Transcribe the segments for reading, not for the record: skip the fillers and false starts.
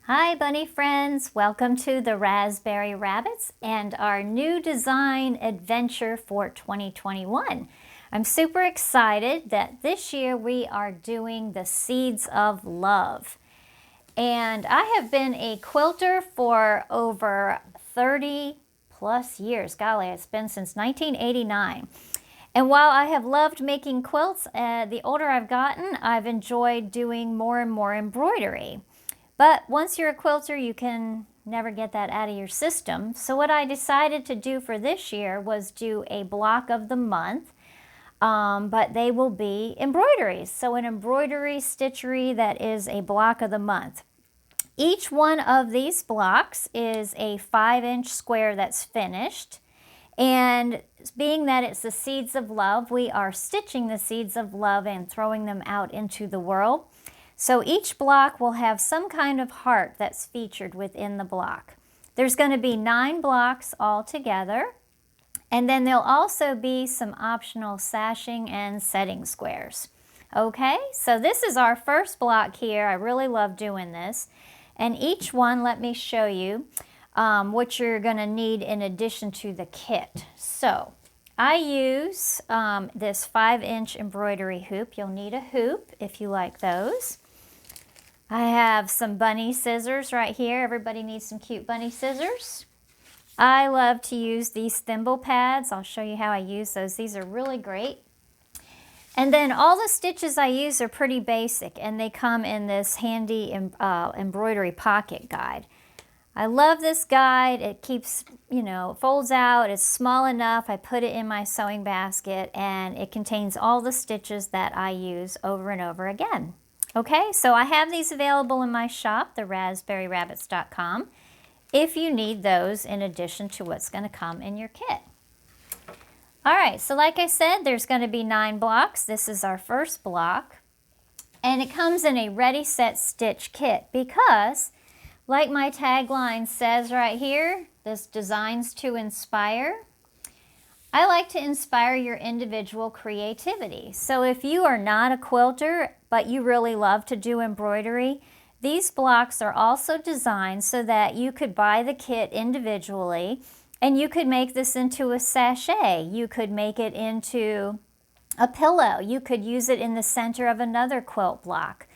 Hi bunny friends, welcome to the Raspberry Rabbits and our new design adventure for 2021. I'm super excited that this year we are doing the Seeds of Love. And I have been a quilter for over 30 plus years. Golly, it's been since 1989. And while I have loved making quilts, the older I've gotten, I've enjoyed doing more and more embroidery. But once you're a quilter, you can never get that out of your system. So what I decided to do for this year was do a block of the month, but they will be embroideries. So an embroidery stitchery that is a block of the month. Each one of these blocks is a 5-inch square that's finished. And being that it's the Seeds of Love, we are stitching the Seeds of Love and throwing them out into the world. So each block will have some kind of heart that's featured within the block. There's going to be 9 blocks all together, and then there'll also be some optional sashing and setting squares. Okay, so this is our first block here. I really love doing this. And each one, let me show you what you're going to need in addition to the kit. So I use this 5-inch embroidery hoop. You'll need a hoop if you like those. I have some bunny scissors right here. Everybody needs some cute bunny scissors. I love to use these thimble pads. I'll show you how I use those. These are really great. And then all the stitches I use are pretty basic, and they come in this handy embroidery pocket guide. I love this guide. It keeps, folds out. It's small enough. I put it in my sewing basket, and it contains all the stitches that I use over and over again. Okay, so I have these available in my shop, theraspberryrabbits.com, if you need those in addition to what's going to come in your kit. All right, so like I said, there's going to be 9 blocks. This is our first block, and it comes in a ready, set, stitch kit because, like my tagline says right here, this designs to inspire. I like to inspire your individual creativity. So if you are not a quilter, but you really love to do embroidery, these blocks are also designed so that you could buy the kit individually, and you could make this into a sachet. You could make it into a pillow. You could use it in the center of another quilt block.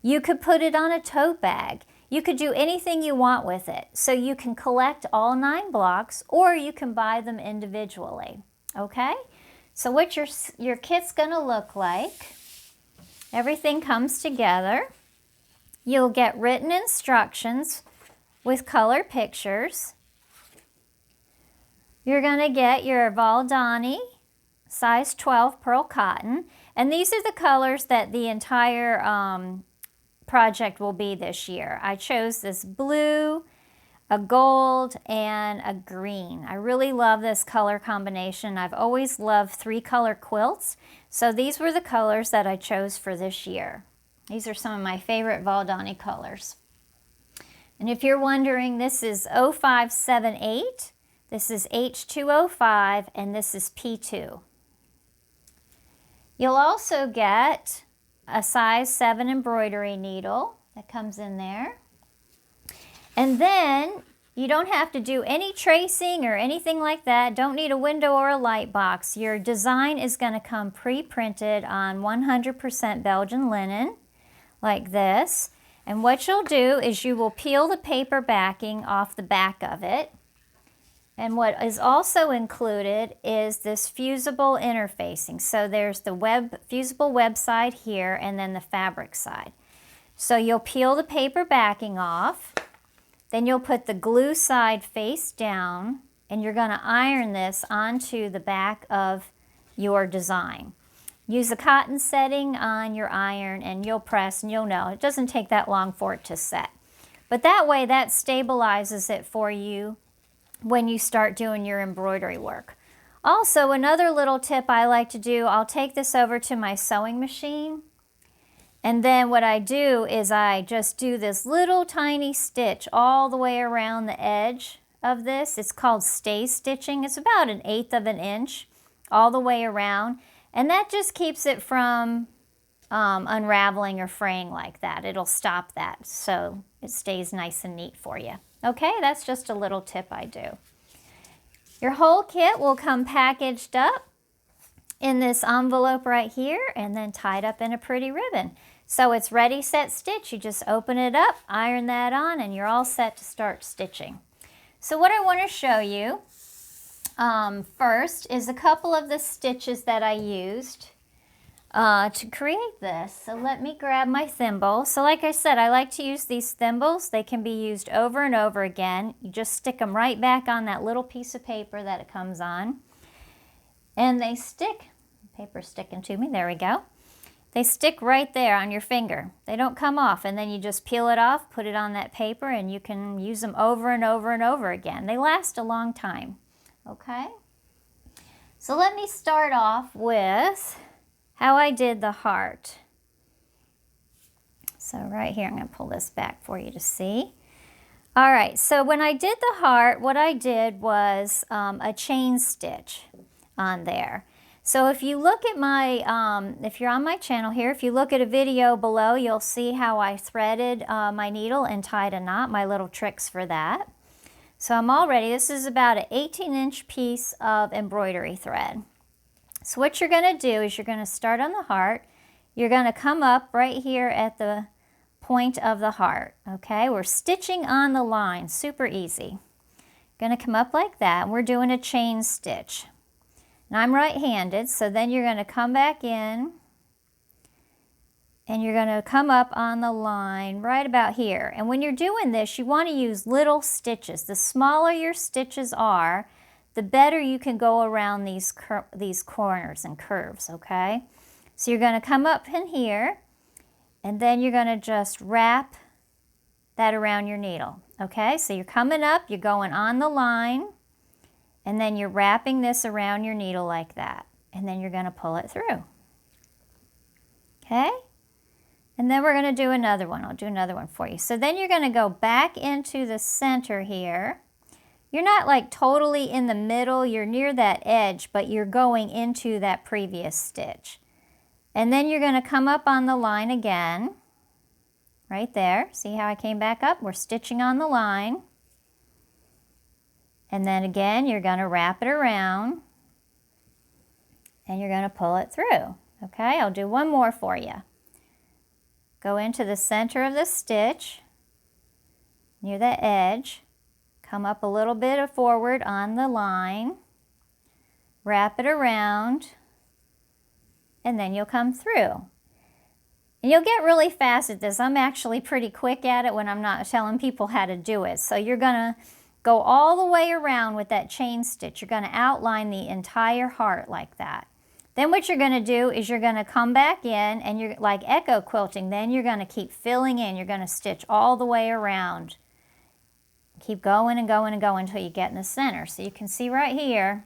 You could put it on a tote bag. You could do anything you want with it. So you can collect all 9 blocks, or you can buy them individually. Okay? So what your kit's going to look like, everything comes together. You'll get written instructions with color pictures. You're going to get your Valdani size 12 pearl cotton. And these are the colors that the entire project will be this year. I chose this blue, a gold, and a green. I really love this color combination. I've always loved 3-color quilts, so these were the colors that I chose for this year. These are some of my favorite Valdani colors. And if you're wondering, this is 0578, this is H205, and this is P2. You'll also get a size 7 embroidery needle that comes in there. And then you don't have to do any tracing or anything like that. Don't need a window or a light box. Your design is going to come pre-printed on 100% Belgian linen like this. And what you'll do is you will peel the paper backing off the back of it. And what is also included is this fusible interfacing. So there's the fusible web side here and then the fabric side. So you'll peel the paper backing off. Then you'll put the glue side face down, and you're going to iron this onto the back of your design. Use a cotton setting on your iron, and you'll press, and you'll know. It doesn't take that long for it to set. But that way, that stabilizes it for you when you start doing your embroidery work. Also, another little tip I like to do, I'll take this over to my sewing machine. And then what I do is I just do this little tiny stitch all the way around the edge of this. It's called stay stitching. It's about 1/8 of an inch all the way around. And that just keeps it from unraveling or fraying like that. It'll stop that so it stays nice and neat for you. Okay, that's just a little tip I do. Your whole kit will come packaged up in this envelope right here and then tied up in a pretty ribbon. So it's ready, set, stitch. You just open it up, iron that on, and you're all set to start stitching. So what I want to show you first is a couple of the stitches that I used to create this. So let me grab my thimble. So like I said, I like to use these thimbles. They can be used over and over again. You just stick them right back on that little piece of paper that it comes on. And they stick, paper's sticking to me, there we go. They stick right there on your finger. They don't come off, and then you just peel it off, put it on that paper, and you can use them over and over and over again. They last a long time, okay? So let me start off with how I did the heart. So right here, I'm going to pull this back for you to see. All right, so when I did the heart, what I did was a chain stitch on there. So if you look at my, if you're on my channel here, if you look at a video below, you'll see how I threaded my needle and tied a knot, my little tricks for that. So I'm all ready. This is about an 18-inch piece of embroidery thread. So what you're going to do is you're going to start on the heart. You're going to come up right here at the point of the heart, okay? We're stitching on the line, super easy. Going to come up like that, and we're doing a chain stitch. And I'm right-handed, so then you're going to come back in, and you're going to come up on the line right about here. And when you're doing this, you want to use little stitches. The smaller your stitches are, the better you can go around these corners and curves, okay? So you're going to come up in here, and then you're going to just wrap that around your needle, okay? So you're coming up, you're going on the line, and then you're wrapping this around your needle like that, and then you're going to pull it through, okay? And then we're going to do another one. I'll do another one for you. So then you're going to go back into the center here. You're not like totally in the middle, you're near that edge, but you're going into that previous stitch. And then you're going to come up on the line again, right there. See how I came back up? We're stitching on the line. And then again, you're going to wrap it around, and you're going to pull it through. Okay, I'll do one more for you. Go into the center of the stitch, near the edge, come up a little bit forward on the line, wrap it around, and then you'll come through. And you'll get really fast at this. I'm actually pretty quick at it when I'm not telling people how to do it. So you're going to go all the way around with that chain stitch. You're going to outline the entire heart like that. Then what you're going to do is you're going to come back in, and you're like echo quilting. Then you're going to keep filling in. You're going to stitch all the way around. Keep going and going and going until you get in the center. So you can see right here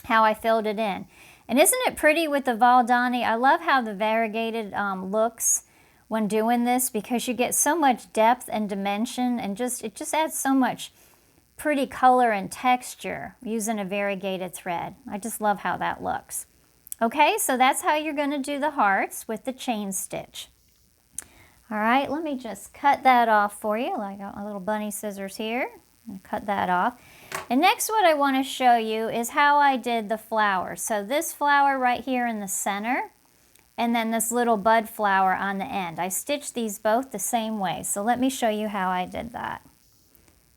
how I filled it in. And isn't it pretty with the Valdani? I love how the variegated looks when doing this, because you get so much depth and dimension, and it just adds so much pretty color and texture using a variegated thread. I just love how that looks. Okay, so that's how you're going to do the hearts with the chain stitch. All right, let me just cut that off for you. I got my little bunny scissors here. I'm going to cut that off. And next what I want to show you is how I did the flower. So this flower right here in the center, and then this little bud flower on the end. I stitched these both the same way. So let me show you how I did that.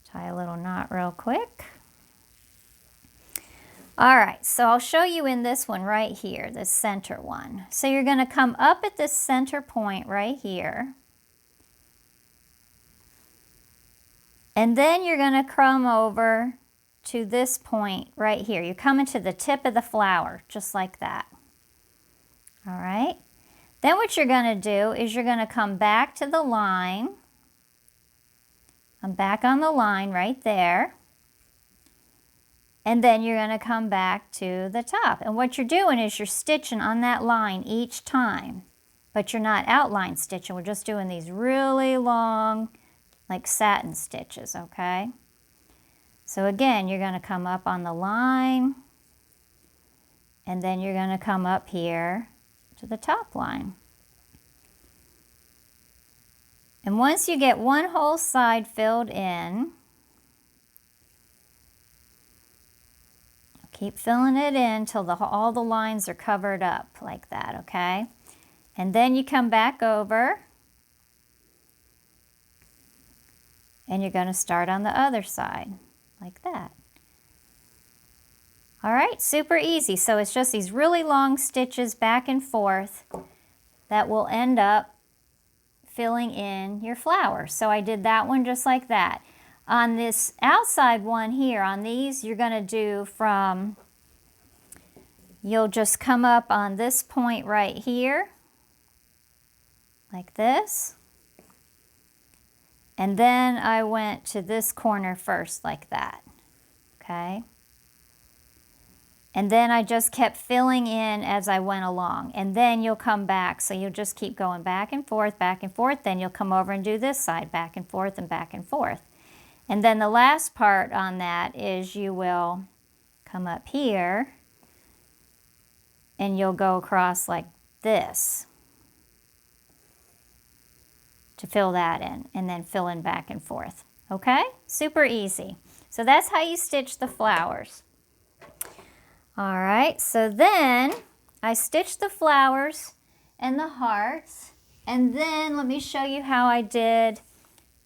Tie a little knot real quick. All right, so I'll show you in this one right here, this center one. So you're going to come up at this center point right here. And then you're going to come over to this point right here. You're coming to the tip of the flower, just like that. All right. Then what you're going to do is you're going to come back to the line. I'm back on the line right there. And then you're going to come back to the top. And what you're doing is you're stitching on that line each time. But you're not outline stitching. We're just doing these really long, like satin stitches, okay? So again, you're going to come up on the line, and then you're going to come up here to the top line. And once you get one whole side filled in, keep filling it in till all the lines are covered up like that, okay? And then you come back over and you're going to start on the other side like that. All right, super easy. So it's just these really long stitches back and forth that will end up filling in your flowers. So I did that one just like that. On this outside one here, on these, you're going to do from, you'll just come up on this point right here, like this. And then I went to this corner first, like that, okay? And then I just kept filling in as I went along. And then you'll come back, so you'll just keep going back and forth, then you'll come over and do this side, back and forth and back and forth. And then the last part on that is you will come up here and you'll go across like this to fill that in, and then fill in back and forth. Okay? Super easy. So that's how you stitch the flowers. All right, so then I stitched the flowers and the hearts, and then let me show you how I did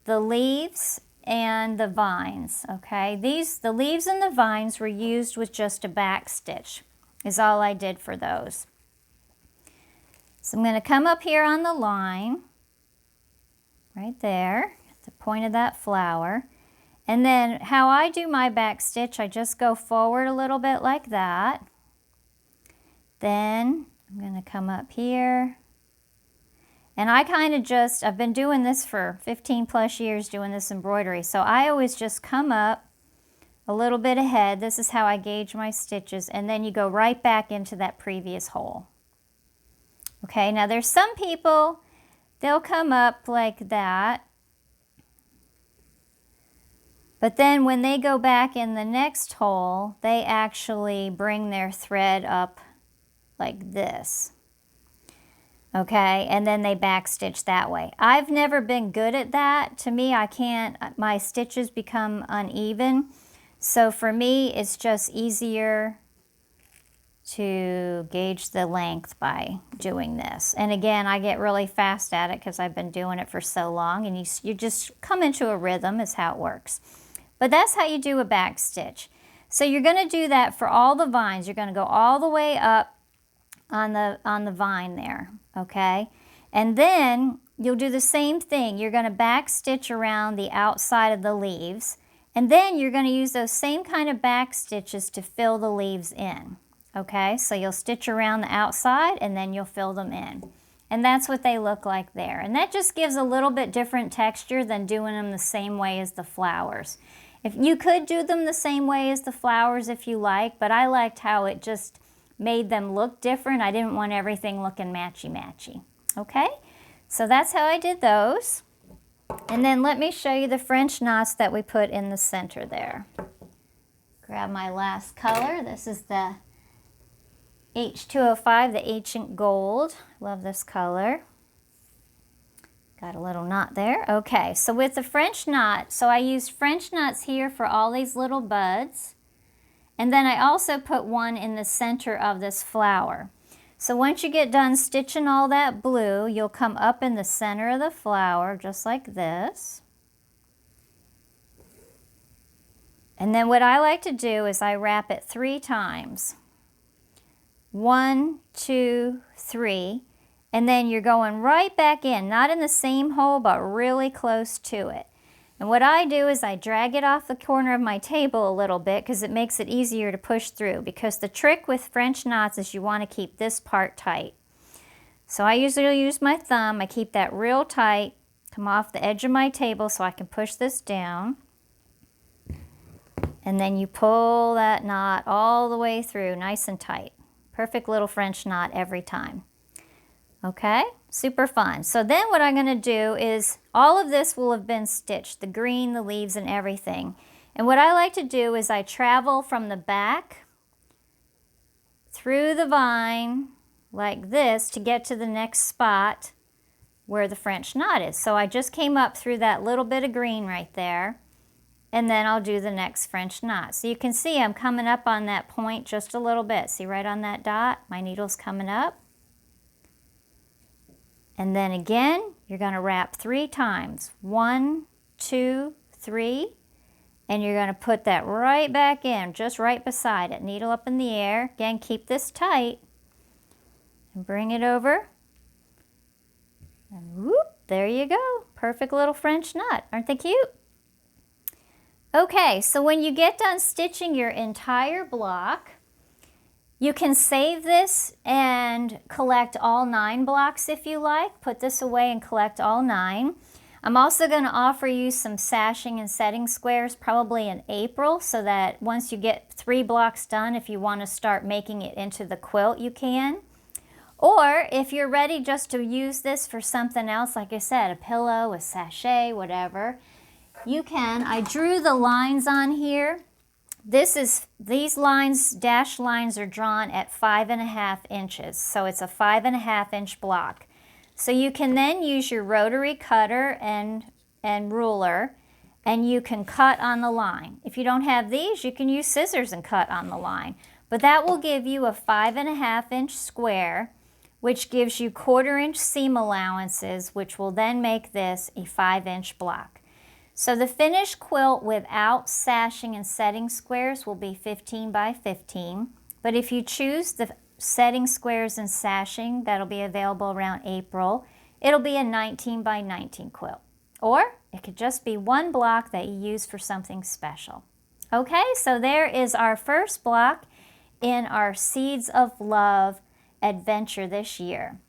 the leaves and the vines, okay? The leaves and the vines were used with just a back stitch, is all I did for those. So I'm going to come up here on the line, right there, at the point of that flower. And then how I do my back stitch, I just go forward a little bit like that. Then I'm going to come up here. And I kind of just, I've been doing this for 15 plus years, doing this embroidery. So I always just come up a little bit ahead. This is how I gauge my stitches. And then you go right back into that previous hole. Okay, now there's some people, they'll come up like that. But then when they go back in the next hole, they actually bring their thread up like this. Okay, and then they back stitch that way. I've never been good at that. To me, I can't, my stitches become uneven. So for me, it's just easier to gauge the length by doing this. And again, I get really fast at it because I've been doing it for so long, and you just come into a rhythm is how it works. But that's how you do a back stitch. So you're going to do that for all the vines. You're going to go all the way up on the vine there, okay? And then you'll do the same thing. You're going to back stitch around the outside of the leaves, and then you're going to use those same kind of back stitches to fill the leaves in, okay? So you'll stitch around the outside and then you'll fill them in. And that's what they look like there. And that just gives a little bit different texture than doing them the same way as the flowers. If you could do them the same way as the flowers if you like, but I liked how it just made them look different. I didn't want everything looking matchy-matchy. Okay, so that's how I did those. And then let me show you the French knots that we put in the center there. Grab my last color. This is the H205, the Ancient Gold. Love this color. Got a little knot there. Okay, so with the French knot, so I used French knots here for all these little buds. And then I also put one in the center of this flower. So once you get done stitching all that blue, you'll come up in the center of the flower just like this. And then what I like to do is I wrap it 3 times. 1, 2, 3. And then you're going right back in, not in the same hole, but really close to it. And what I do is I drag it off the corner of my table a little bit because it makes it easier to push through. Because the trick with French knots is you want to keep this part tight. So I usually use my thumb. I keep that real tight, come off the edge of my table so I can push this down. And then you pull that knot all the way through, nice and tight. Perfect little French knot every time. Okay, super fun. So then what I'm going to do is all of this will have been stitched, the green, the leaves, and everything. And what I like to do is I travel from the back through the vine like this to get to the next spot where the French knot is. So I just came up through that little bit of green right there, and then I'll do the next French knot. So you can see I'm coming up on that point just a little bit. See right on that dot? My needle's coming up. And then again, you're going to wrap 3 times. 1, 2, 3. And you're going to put that right back in, just right beside it. Needle up in the air. Again, keep this tight. And bring it over. And whoop, there you go. Perfect little French knot. Aren't they cute? Okay, so when you get done stitching your entire block, you can save this and collect all 9 blocks if you like. Put this away and collect all 9. I'm also going to offer you some sashing and setting squares probably in April, so that once you get 3 blocks done, if you want to start making it into the quilt, you can. Or if you're ready just to use this for something else, like I said, a pillow, a sachet, whatever, you can. I drew the lines on here. These lines, dashed lines, are drawn at 5.5 inches. So it's a 5.5 inch block. So you can then use your rotary cutter and ruler, and you can cut on the line. If you don't have these, you can use scissors and cut on the line. But that will give you a 5.5 inch square, which gives you 1/4 inch seam allowances, which will then make this a 5 inch block. So the finished quilt without sashing and setting squares will be 15 by 15. But if you choose the setting squares and sashing, that'll be available around April, it'll be a 19 by 19 quilt. Or it could just be 1 block that you use for something special. Okay, so there is our first block in our Seeds of Love adventure this year.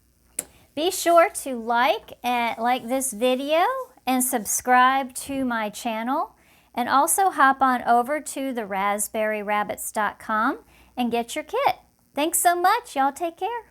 Be sure to like this video and subscribe to my channel, and also hop on over to the raspberryrabbits.com and get your kit. Thanks so much. Y'all take care.